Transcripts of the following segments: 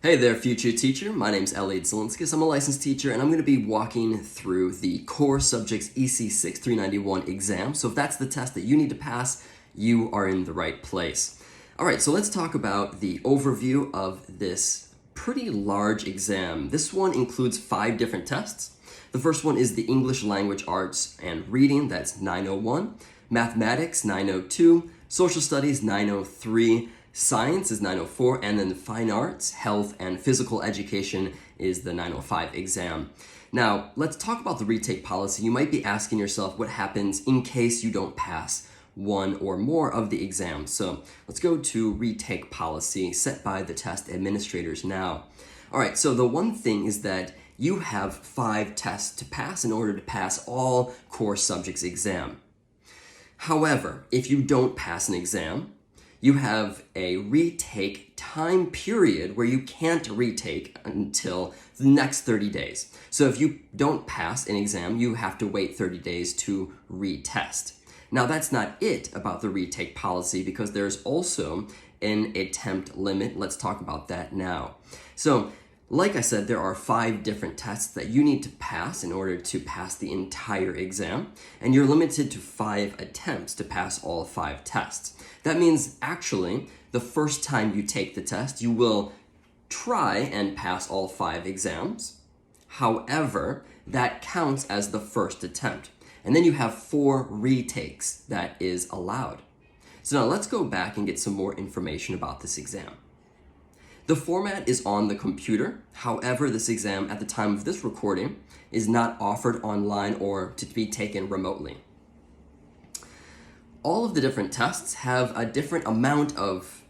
Hey there, future teacher. My name's Elliot Zelinskis. I'm a licensed teacher, and I'm going to be walking through the Core Subjects EC6 391 exam. So if that's the test that you need to pass, you are in the right place. All right, so let's talk about the overview of this pretty large exam. This one includes 5 different tests. The first one is the English Language Arts and Reading, that's 901. Mathematics, 902. Social Studies, 903. Science is 904, and then the Fine Arts, Health, and Physical Education is the 905 exam. Now, let's talk about the retake policy. You might be asking yourself what happens in case you don't pass one or more of the exams. So let's go to retake policy set by the test administrators now. All right, so the one thing is that you have 5 tests to pass in order to pass all core subjects exam. However, if you don't pass an exam, you have a retake time period where you can't retake until the next 30 days. So if you don't pass an exam, you have to wait 30 days to retest. Now that's not it about the retake policy, because there's also an attempt limit. Let's talk about that now. So like I said, there are 5 different tests that you need to pass in order to pass the entire exam, and you're limited to 5 attempts to pass all 5 tests. That means actually, the first time you take the test, you will try and pass all 5 exams. However, that counts as the first attempt. And then you have 4 retakes that is allowed. So now let's go back and get some more information about this exam. The format is on the computer. However, this exam at the time of this recording is not offered online or to be taken remotely. All of the different tests have a different amount of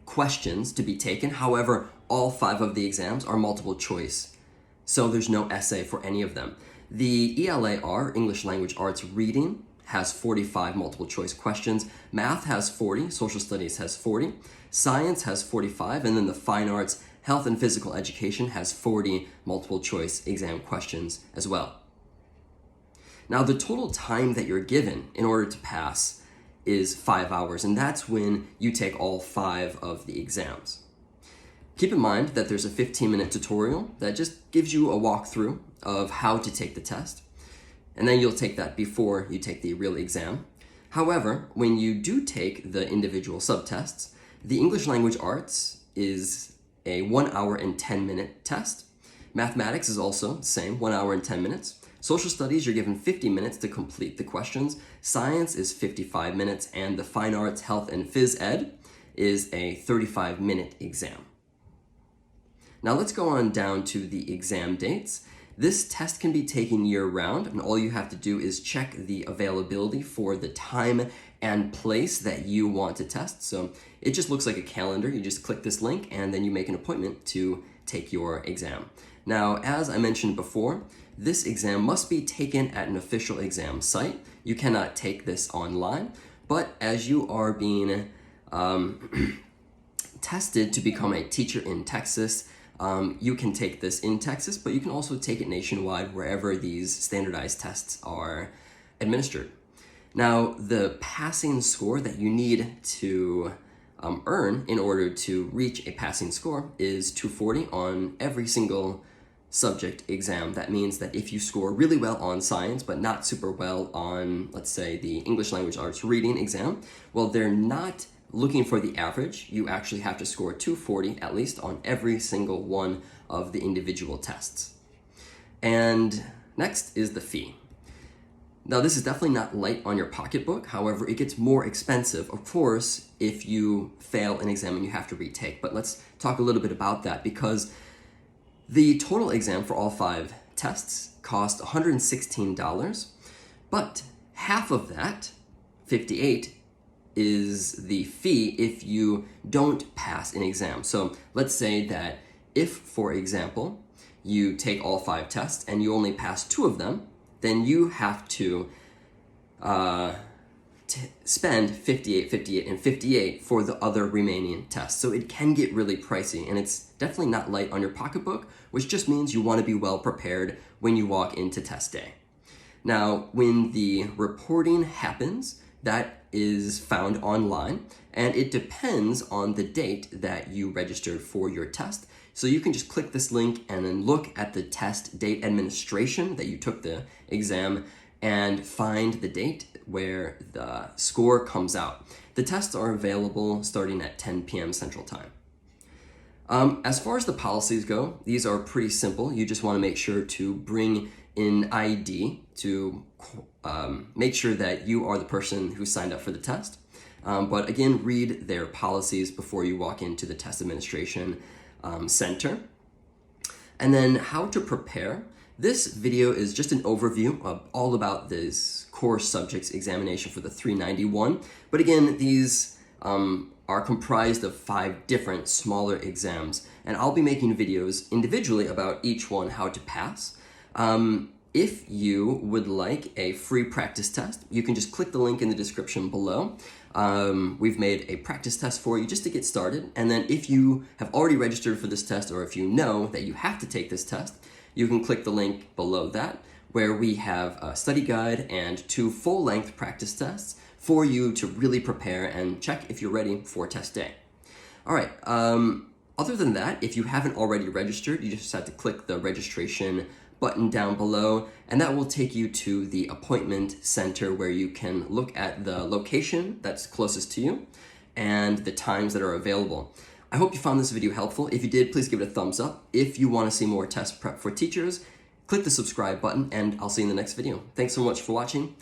questions to be taken. However, all 5 of the exams are multiple choice, so there's no essay for any of them. The ELAR, English Language Arts Reading, has 45 multiple choice questions. Math has 40, Social Studies has 40, Science has 45, and then the Fine Arts, Health, and Physical Education has 40 multiple choice exam questions as well. Now, the total time that you're given in order to pass is 5 hours, and that's when you take all 5 of the exams. Keep in mind that there's a 15-minute tutorial that just gives you a walkthrough of how to take the test, and then you'll take that before you take the real exam. However, when you do take the individual subtests, the English Language Arts is a 1 hour and 10-minute test. Mathematics is also the same, 1 hour and 10 minutes. Social Studies, you're given 50 minutes to complete the questions. Science is 55 minutes, and the Fine Arts, Health, and Phys Ed is a 35-minute exam. Now let's go on down to the exam dates. This test can be taken year-round, and all you have to do is check the availability for the time and place that you want to test. So it just looks like a calendar. You just click this link, and then you make an appointment to take your exam. Now, as I mentioned before, this exam must be taken at an official exam site. You cannot take this online, but as you are being tested to become a teacher in TExES, you can take this in TExES, but you can also take it nationwide wherever these standardized tests are administered. Now, the passing score that you need to earn in order to reach a passing score is 240 on every single subject exam. That means that if you score really well on science, but not super well on, let's say, the English Language Arts Reading exam, well, they're not looking for the average. You actually have to score 240 at least on every single one of the individual tests. And next is the fee. Now, this is definitely not light on your pocketbook. However, it gets more expensive, of course, if you fail an exam and you have to retake. But let's talk a little bit about that, because the total exam for all 5 tests cost $116, but half of that, $58, is the fee if you don't pass an exam. So let's say that if, for example, you take all 5 tests and you only pass 2 of them, then you have to spend $58, and $58 for the other remaining tests. So it can get really pricey, and it's definitely not light on your pocketbook, which just means you want to be well prepared when you walk into test day. Now, when the reporting happens, that is found online, and it depends on the date that you registered for your test. So you can just click this link and then look at the test date administration that you took the exam and find the date where the score comes out. The tests are available starting at 10 p.m. Central Time. As far as the policies go, these are pretty simple. You just want to make sure to bring in ID to make sure that you are the person who signed up for the test. But again, read their policies before you walk into the test administration center. And then how to prepare. This video is just an overview of all about this core subjects examination for the 391. But again, these are comprised of 5 different smaller exams, and I'll be making videos individually about each one, how to pass. If you would like a free practice test, you can just click the link in the description below. We've made a practice test for you just to get started, and then if you have already registered for this test, or if you know that you have to take this test, you can click the link below that, where we have a study guide and 2 full-length practice tests for you to really prepare and check if you're ready for test day. All right, other than that, if you haven't already registered, you just have to click the registration button down below, and that will take you to the appointment center where you can look at the location that's closest to you and the times that are available. I hope you found this video helpful. If you did, please give it a thumbs up. If you want to see more test prep for teachers, click the subscribe button, and I'll see you in the next video. Thanks so much for watching.